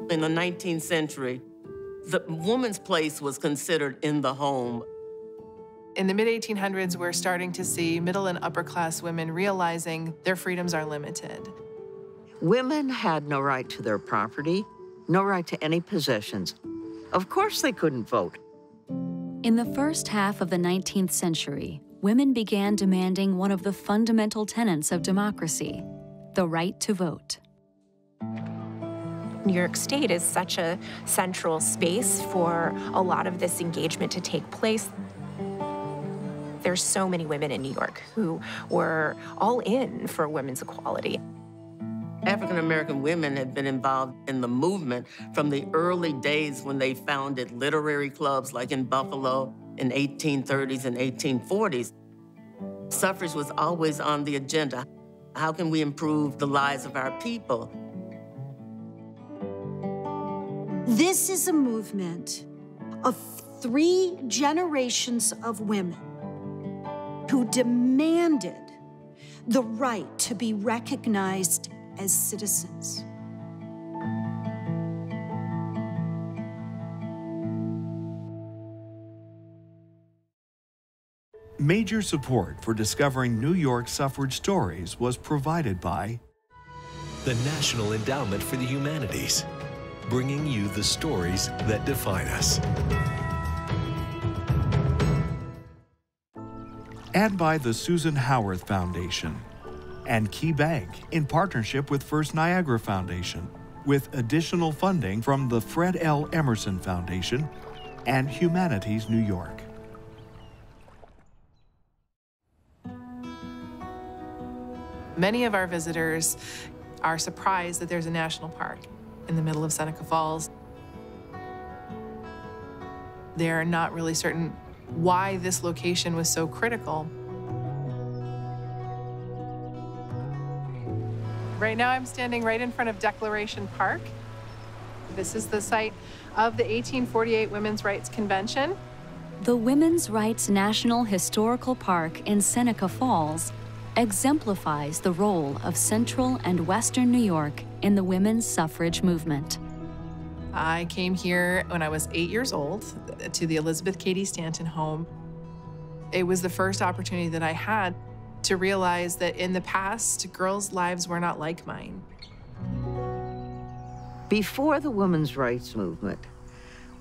In the 19th century, the woman's place was considered in the home. In the mid-1800s, we're starting to see middle and upper-class women realizing their freedoms are limited. Women had no right to their property, no right to any possessions. Of course they couldn't vote. In the first half of the 19th century, women began demanding one of the fundamental tenets of democracy, the right to vote. New York State is such a central space for a lot of this engagement to take place. There's so many women in New York who were all in for women's equality. African-American women had been involved in the movement from the early days when they founded literary clubs like in Buffalo in 1830s and 1840s. Suffrage was always on the agenda. How can we improve the lives of our people? This is a movement of 3 generations of women who demanded the right to be recognized as citizens. Major support for discovering New York suffrage stories was provided by the National Endowment for the Humanities, bringing you the stories that define us. And by the Susan Howarth Foundation and KeyBank in partnership with First Niagara Foundation, with additional funding from the Fred L. Emerson Foundation and Humanities New York. Many of our visitors are surprised that there's a national park in the middle of Seneca Falls. They're not really certain why this location was so critical. Right now I'm standing right in front of Declaration Park. This is the site of the 1848 Women's Rights Convention. The Women's Rights National Historical Park in Seneca Falls exemplifies the role of Central and Western New York in the women's suffrage movement. I came here when I was 8 years old to the Elizabeth Cady Stanton home. It was the first opportunity that I had to realize that in the past, girls' lives were not like mine. Before the women's rights movement,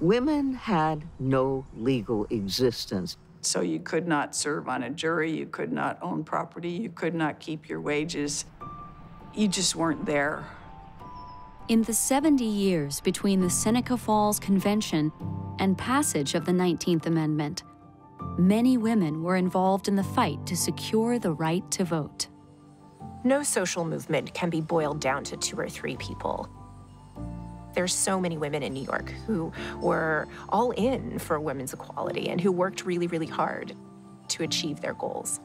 women had no legal existence. So you could not serve on a jury, you could not own property, you could not keep your wages. You just weren't there. In the 70 years between the Seneca Falls Convention and passage of the 19th Amendment, many women were involved in the fight to secure the right to vote. No social movement can be boiled down to 2 or 3 people. There's so many women in New York who were all in for women's equality and who worked really, really hard to achieve their goals.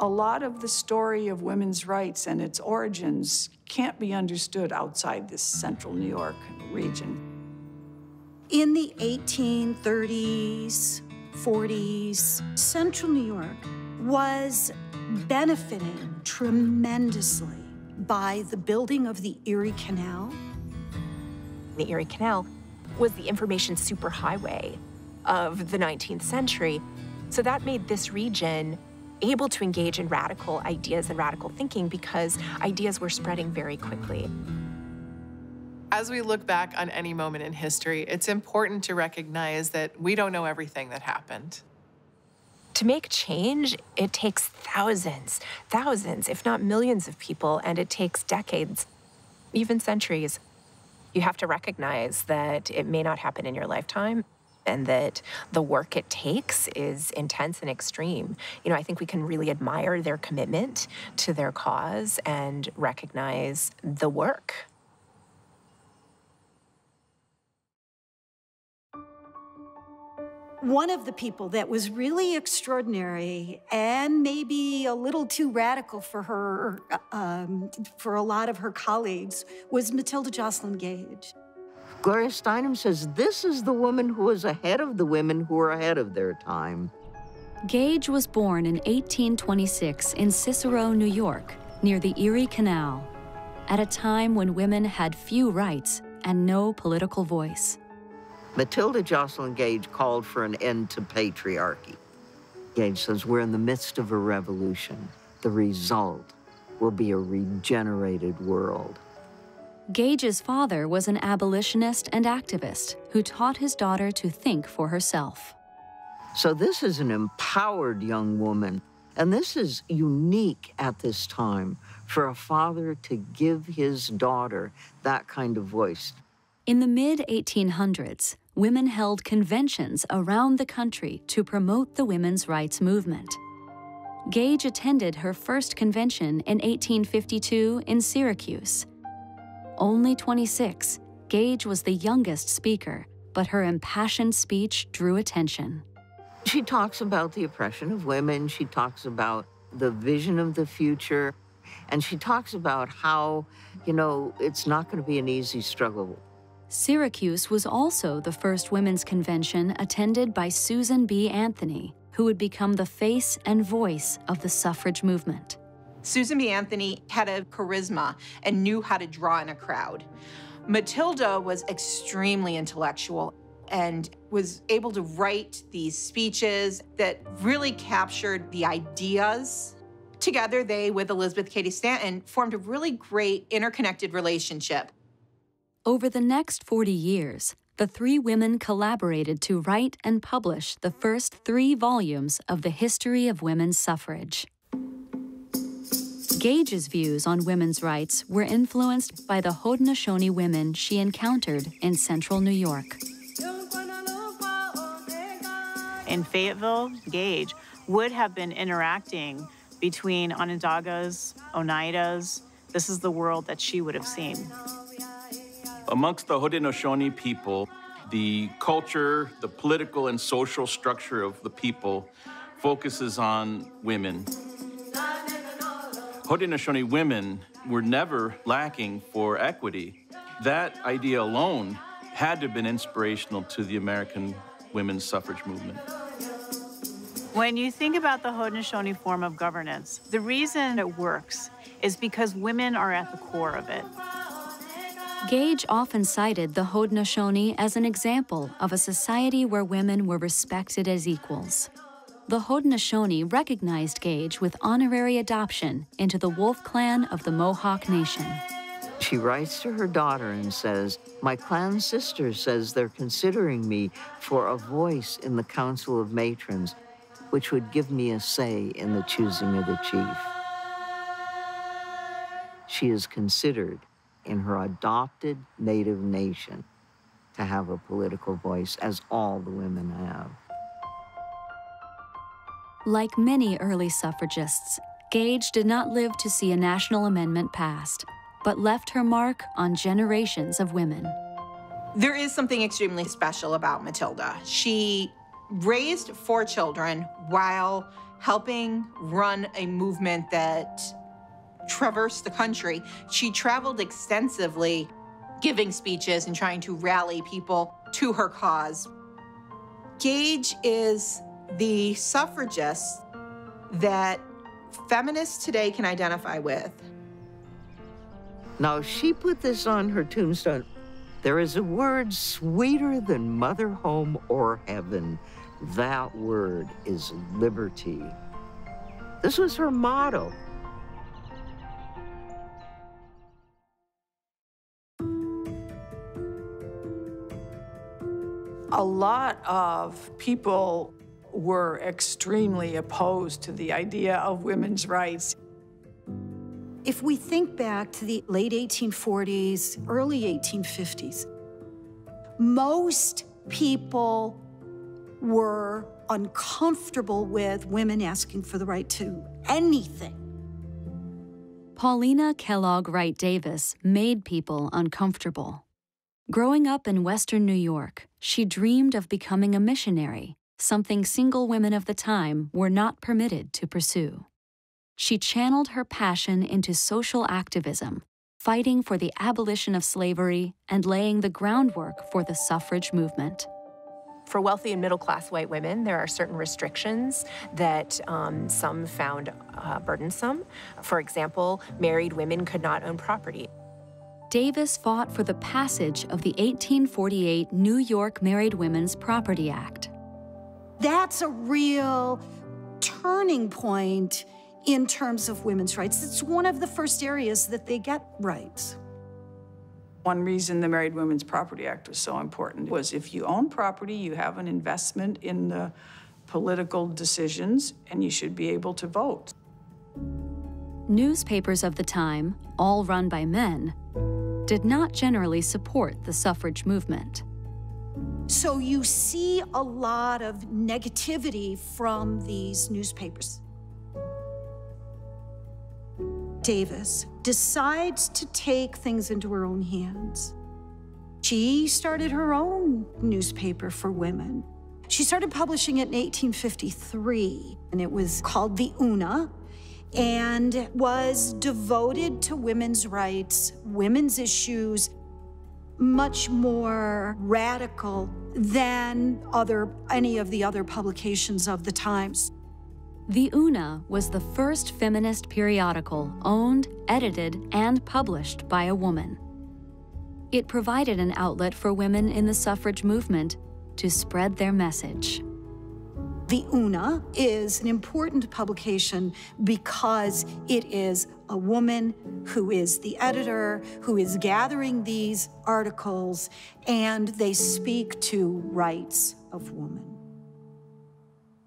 A lot of the story of women's rights and its origins can't be understood outside this central New York region. In the 1830s, 40s, central New York was benefiting tremendously by the building of the Erie Canal. The Erie Canal was the information superhighway of the 19th century. So that made this region able to engage in radical ideas and radical thinking because ideas were spreading very quickly. As we look back on any moment in history, it's important to recognize that we don't know everything that happened. To make change, it takes thousands, if not millions of people, and it takes decades, even centuries. You have to recognize that it may not happen in your lifetime and that the work it takes is intense and extreme. You know, I think we can really admire their commitment to their cause and recognize the work. One of the people that was really extraordinary and maybe a little too radical for her, for a lot of her colleagues, was Matilda Jocelyn Gage. Gloria Steinem says this is the woman who is ahead of the women who are ahead of their time. Gage was born in 1826 in Cicero, New York, near the Erie Canal. at a time when women had few rights and no political voice. Matilda Jocelyn Gage called for an end to patriarchy. Gage says, we're in the midst of a revolution. The result will be a regenerated world. Gage's father was an abolitionist and activist who taught his daughter to think for herself. So this is an empowered young woman, and this is unique at this time for a father to give his daughter that kind of voice. In the mid-1800s, women held conventions around the country to promote the women's rights movement. Gage attended her first convention in 1852 in Syracuse. Only 26, Gage was the youngest speaker, but her impassioned speech drew attention. She talks about the oppression of women, she talks about the vision of the future, and she talks about how, it's not going to be an easy struggle. Syracuse was also the first women's convention attended by Susan B. Anthony, who would become the face and voice of the suffrage movement. Susan B. Anthony had a charisma and knew how to draw in a crowd. Matilda was extremely intellectual and was able to write these speeches that really captured the ideas. Together, they, with Elizabeth Cady Stanton, formed a really great interconnected relationship. Over the next 40 years, the three women collaborated to write and publish the first 3 volumes of the history of women's suffrage. Gage's views on women's rights were influenced by the Haudenosaunee women she encountered in central New York. In Fayetteville, Gage would have been interacting between Onondagas, Oneidas. This is the world that she would have seen. Amongst the Haudenosaunee people, the culture, the political and social structure of the people focuses on women. Haudenosaunee women were never lacking for equity. That idea alone had to have been inspirational to the American women's suffrage movement. When you think about the Haudenosaunee form of governance, the reason it works is because women are at the core of it. Gage often cited the Haudenosaunee as an example of a society where women were respected as equals. The Haudenosaunee recognized Gage with honorary adoption into the Wolf Clan of the Mohawk Nation. She writes to her daughter and says, my clan sister says they're considering me for a voice in the Council of Matrons, which would give me a say in the choosing of the chief. She is considered in her adopted native nation to have a political voice, as all the women have. Like many early suffragists, Gage did not live to see a national amendment passed, but left her mark on generations of women. There is something extremely special about Matilda. She raised 4 children while helping run a movement that traversed the country. She traveled extensively, giving speeches and trying to rally people to her cause. Gage is the suffragist that feminists today can identify with. Now, she put this on her tombstone. There is a word sweeter than mother, home, or heaven. That word is liberty. This was her motto. A lot of people were extremely opposed to the idea of women's rights. If we think back to the late 1840s, early 1850s, most people were uncomfortable with women asking for the right to anything. Paulina Kellogg Wright Davis made people uncomfortable. Growing up in Western New York, she dreamed of becoming a missionary, something single women of the time were not permitted to pursue. She channeled her passion into social activism, fighting for the abolition of slavery and laying the groundwork for the suffrage movement. For wealthy and middle-class white women, there are certain restrictions that some found burdensome. For example, married women could not own property. Davis fought for the passage of the 1848 New York Married Women's Property Act. That's a real turning point in terms of women's rights. It's one of the first areas that they get rights. One reason the Married Women's Property Act was so important was if you own property, you have an investment in the political decisions, and you should be able to vote. Newspapers of the time, all run by men, did not generally support the suffrage movement. So you see a lot of negativity from these newspapers. Davis decides to take things into her own hands. She started her own newspaper for women. She started publishing it in 1853, and it was called the Una, and was devoted to women's rights, women's issues, much more radical than any of the other publications of the times. The Una was the first feminist periodical owned, edited, and published by a woman. It provided an outlet for women in the suffrage movement to spread their message. The Una is an important publication because it is a woman who is the editor, who is gathering these articles, and they speak to rights of women.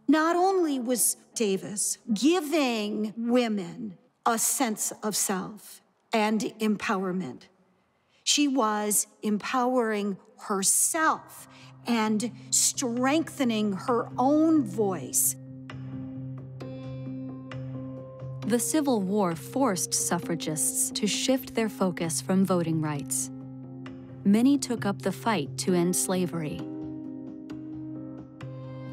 Not only was Davis giving women a sense of self and empowerment, she was empowering herself and strengthening her own voice. The Civil War forced suffragists to shift their focus from voting rights. Many took up the fight to end slavery.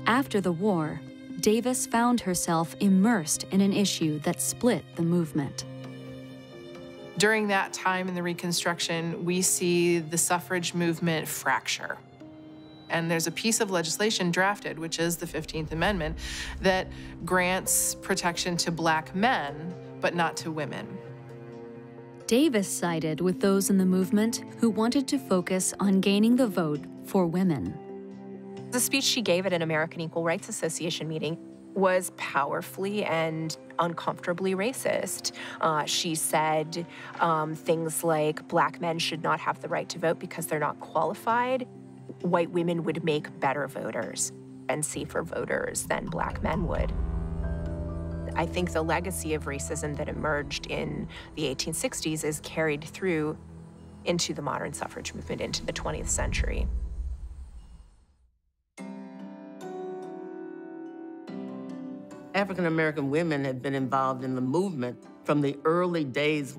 After the war, Davis found herself immersed in an issue that split the movement. During that time in the Reconstruction, we see the suffrage movement fracture. And there's a piece of legislation drafted, which is the 15th Amendment, that grants protection to Black men, but not to women. Davis sided with those in the movement who wanted to focus on gaining the vote for women. The speech she gave at an American Equal Rights Association meeting was powerfully and uncomfortably racist. She said things like Black men should not have the right to vote because they're not qualified. White women would make better voters and safer voters than Black men would. I think the legacy of racism that emerged in the 1860s is carried through into the modern suffrage movement, into the 20th century. African-American women had been involved in the movement from the early days.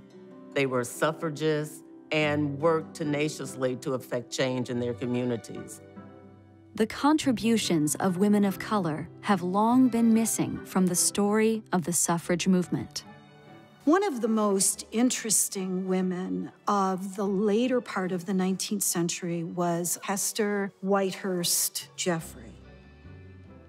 They were suffragists and worked tenaciously to effect change in their communities. The contributions of women of color have long been missing from the story of the suffrage movement. One of the most interesting women of the later part of the 19th century was Hester Whitehurst Jeffrey.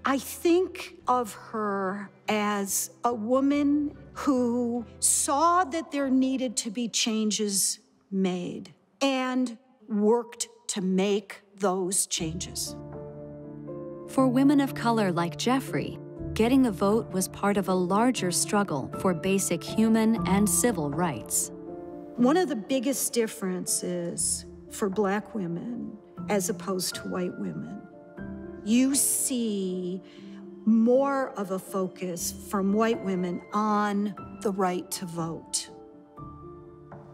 I think of her as a woman who saw that there needed to be changes made and worked to make those changes. For women of color like Jeffrey, getting the vote was part of a larger struggle for basic human and civil rights. One of the biggest differences for Black women as opposed to white women, you see more of a focus from white women on the right to vote.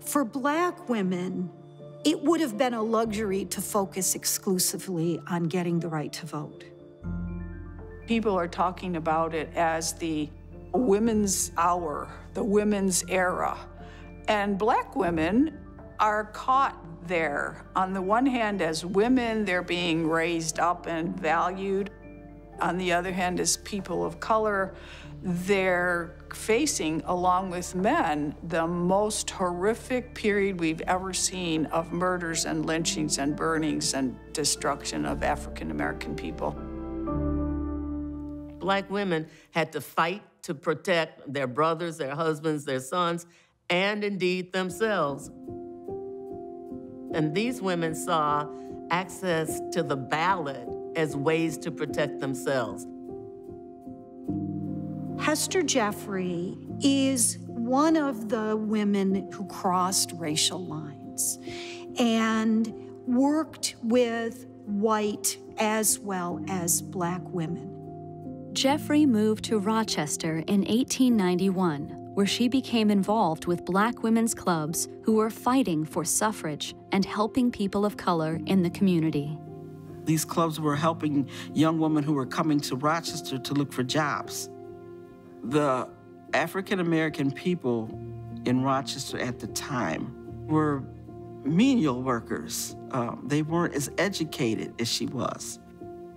For Black women, it would have been a luxury to focus exclusively on getting the right to vote. People are talking about it as the women's hour, the women's era. And Black women are caught there. On the one hand, as women, they're being raised up and valued. On the other hand, as people of color, they're facing, along with men, the most horrific period we've ever seen of murders and lynchings and burnings and destruction of African American people. Black women had to fight to protect their brothers, their husbands, their sons, and indeed themselves. And these women saw access to the ballot as ways to protect themselves. Hester Jeffrey is one of the women who crossed racial lines and worked with white as well as Black women. Jeffrey moved to Rochester in 1891, where she became involved with Black women's clubs who were fighting for suffrage and helping people of color in the community. These clubs were helping young women who were coming to Rochester to look for jobs. The African American people in Rochester at the time were menial workers. They weren't as educated as she was.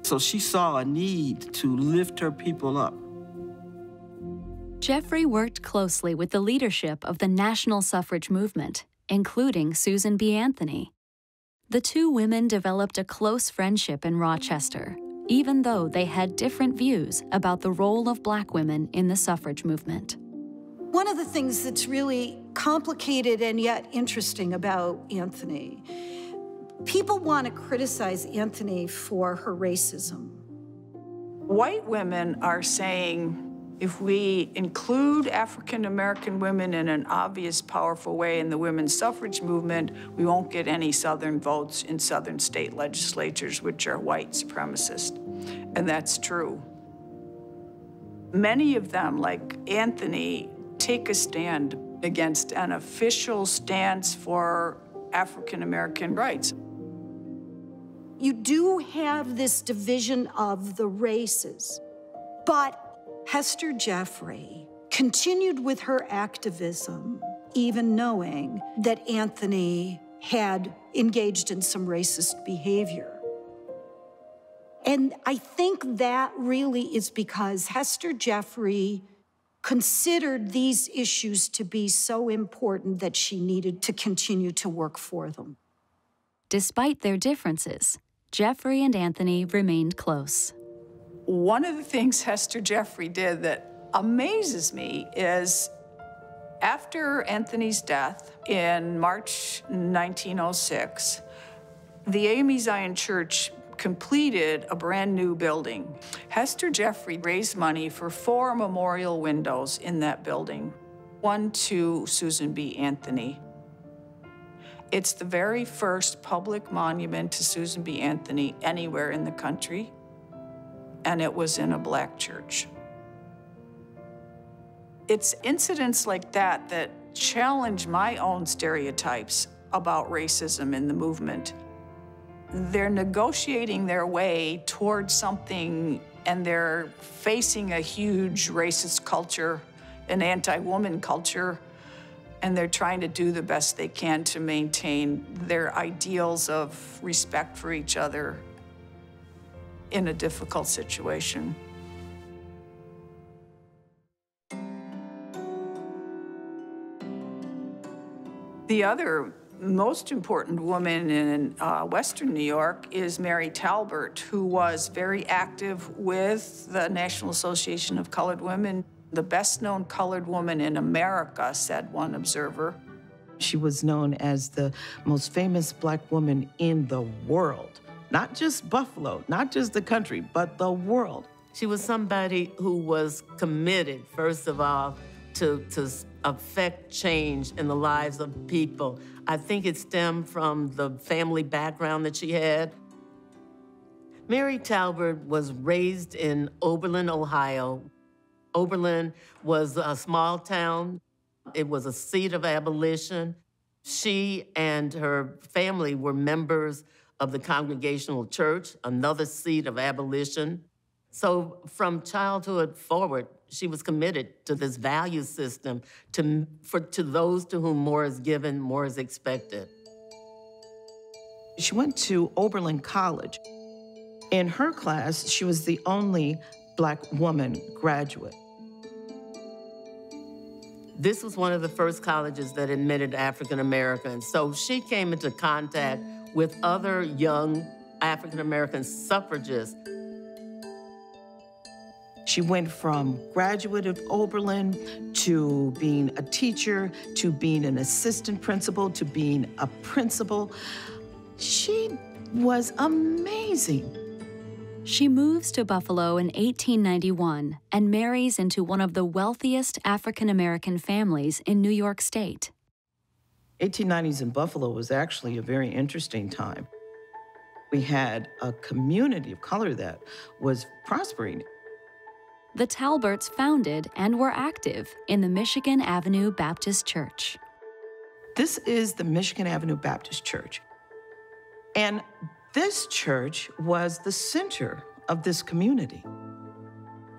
So she saw a need to lift her people up. Jeffrey worked closely with the leadership of the national suffrage movement, including Susan B. Anthony. The two women developed a close friendship in Rochester, even though they had different views about the role of Black women in the suffrage movement. One of the things that's really complicated and yet interesting about Anthony, people want to criticize Anthony for her racism. White women are saying, if we include African American women in an obvious, powerful way in the women's suffrage movement, we won't get any Southern votes in Southern state legislatures, which are white supremacist. And that's true. Many of them, like Anthony, take a stand against an official stance for African American rights. You do have this division of the races, but Hester Jeffrey continued with her activism, even knowing that Anthony had engaged in some racist behavior. And I think that really is because Hester Jeffrey considered these issues to be so important that she needed to continue to work for them. Despite their differences, Jeffrey and Anthony remained close. One of the things Hester Jeffrey did that amazes me is after Anthony's death in March 1906, the AME Zion Church completed a brand new building. Hester Jeffrey raised money for 4 memorial windows in that building, one to Susan B. Anthony. It's the very first public monument to Susan B. Anthony anywhere in the country, and it was in a Black church. It's incidents like that that challenge my own stereotypes about racism in the movement. They're negotiating their way towards something, and they're facing a huge racist culture, an anti-woman culture, and they're trying to do the best they can to maintain their ideals of respect for each other in a difficult situation. The other most important woman in Western New York is Mary Talbert, who was very active with the National Association of Colored Women. The best-known colored woman in America, said one observer. She was known as the most famous Black woman in the world. Not just Buffalo, not just the country, but the world. She was somebody who was committed, first of all, to affect change in the lives of people. I think it stemmed from the family background that she had. Mary Talbert was raised in Oberlin, Ohio. Oberlin was a small town. It was a seat of abolition. She and her family were members of the Congregational Church, another seat of abolition. So from childhood forward, she was committed to this value system, to those to whom more is given, more is expected. She went to Oberlin College. In her class, she was the only Black woman graduate. This was one of the first colleges that admitted African Americans. So she came into contact with other young African American suffragists. She went from graduate of Oberlin to being a teacher, to being an assistant principal, to being a principal. She was amazing. She moves to Buffalo in 1891 and marries into one of the wealthiest African American families in New York State. 1890s in Buffalo was actually a very interesting time. We had a community of color that was prospering. The Talberts founded and were active in the Michigan Avenue Baptist Church. This is the Michigan Avenue Baptist Church. And this church was the center of this community.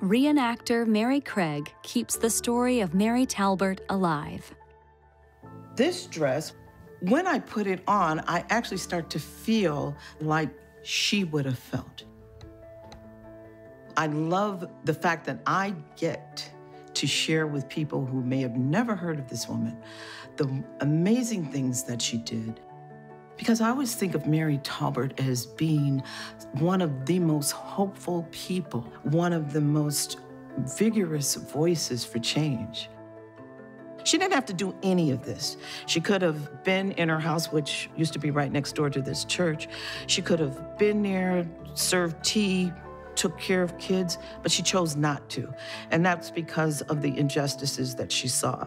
Reenactor Mary Craig keeps the story of Mary Talbert alive. This dress, when I put it on, I actually start to feel like she would have felt. I love the fact that I get to share with people who may have never heard of this woman the amazing things that she did. Because I always think of Mary Talbert as being one of the most hopeful people, one of the most vigorous voices for change. She didn't have to do any of this. She could have been in her house, which used to be right next door to this church. She could have been there, served tea, took care of kids, but she chose not to. And that's because of the injustices that she saw.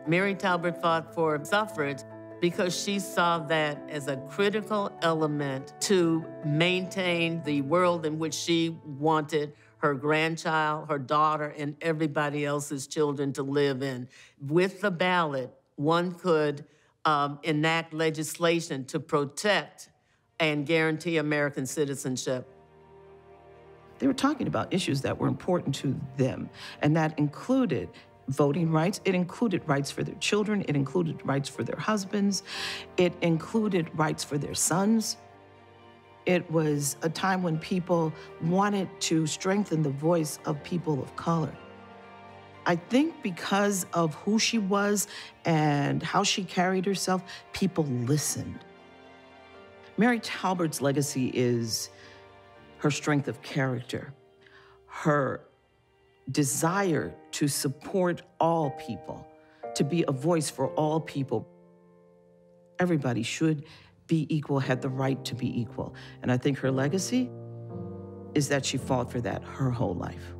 Mary Talbert fought for suffrage because she saw that as a critical element to maintain the world in which she wanted her grandchild, her daughter, and everybody else's children to live in. With the ballot, one could enact legislation to protect and guarantee American citizenship. They were talking about issues that were important to them, and that included voting rights. It included rights for their children. It included rights for their husbands. It included rights for their sons. It was a time when people wanted to strengthen the voice of people of color. I think because of who she was and how she carried herself, people listened. Mary Talbert's legacy is her strength of character, her desire to support all people, to be a voice for all people. Everybody should be equal, had the right to be equal. And I think her legacy is that she fought for that her whole life.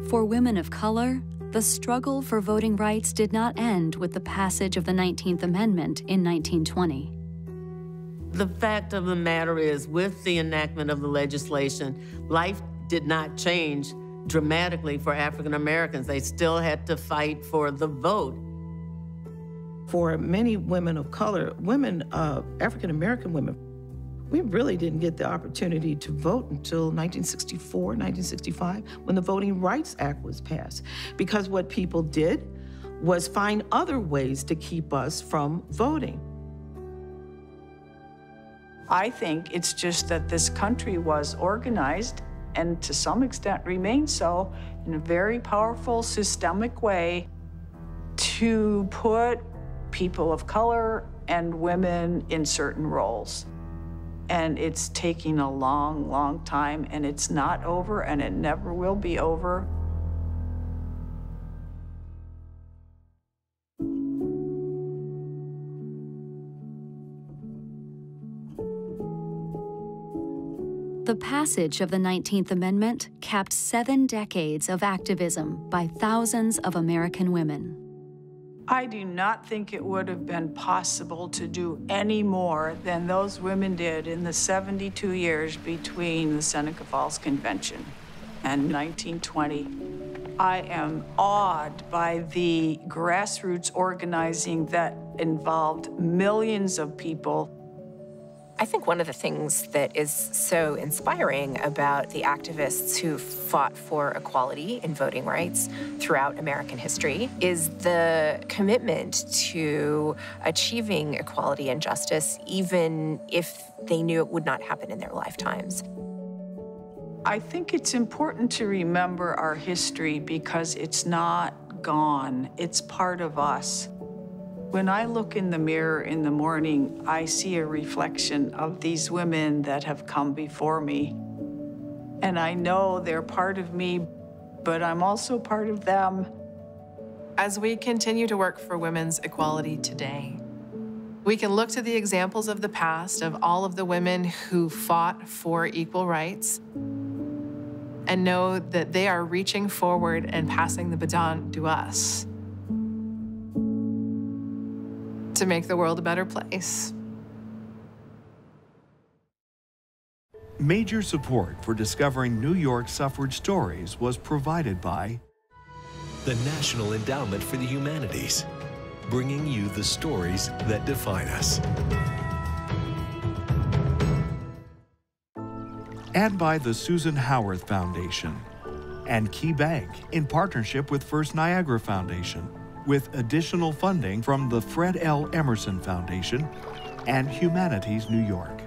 For women of color, the struggle for voting rights did not end with the passage of the 19th Amendment in 1920. The fact of the matter is, with the enactment of the legislation, life did not change dramatically for African Americans. They still had to fight for the vote. For many women of color, African American women, we really didn't get the opportunity to vote until 1964, 1965, when the Voting Rights Act was passed. Because what people did was find other ways to keep us from voting. I think it's just that this country was organized, and to some extent remains so, in a very powerful, systemic way to put people of color and women in certain roles. And it's taking a long, long time, and it's not over, and it never will be over. The passage of the 19th Amendment capped 7 decades of activism by thousands of American women. I do not think it would have been possible to do any more than those women did in the 72 years between the Seneca Falls Convention and 1920. I am awed by the grassroots organizing that involved millions of people. I think one of the things that is so inspiring about the activists who fought for equality and voting rights throughout American history is the commitment to achieving equality and justice, even if they knew it would not happen in their lifetimes. I think it's important to remember our history because it's not gone. It's part of us. When I look in the mirror in the morning, I see a reflection of these women that have come before me. And I know they're part of me, but I'm also part of them. As we continue to work for women's equality today, we can look to the examples of the past of all of the women who fought for equal rights and know that they are reaching forward and passing the baton to us to make the world a better place. Major support for discovering New York suffrage stories was provided by the National Endowment for the Humanities, bringing you the stories that define us. And by the Susan Howarth Foundation and KeyBank in partnership with First Niagara Foundation, with additional funding from the Fred L. Emerson Foundation and Humanities New York.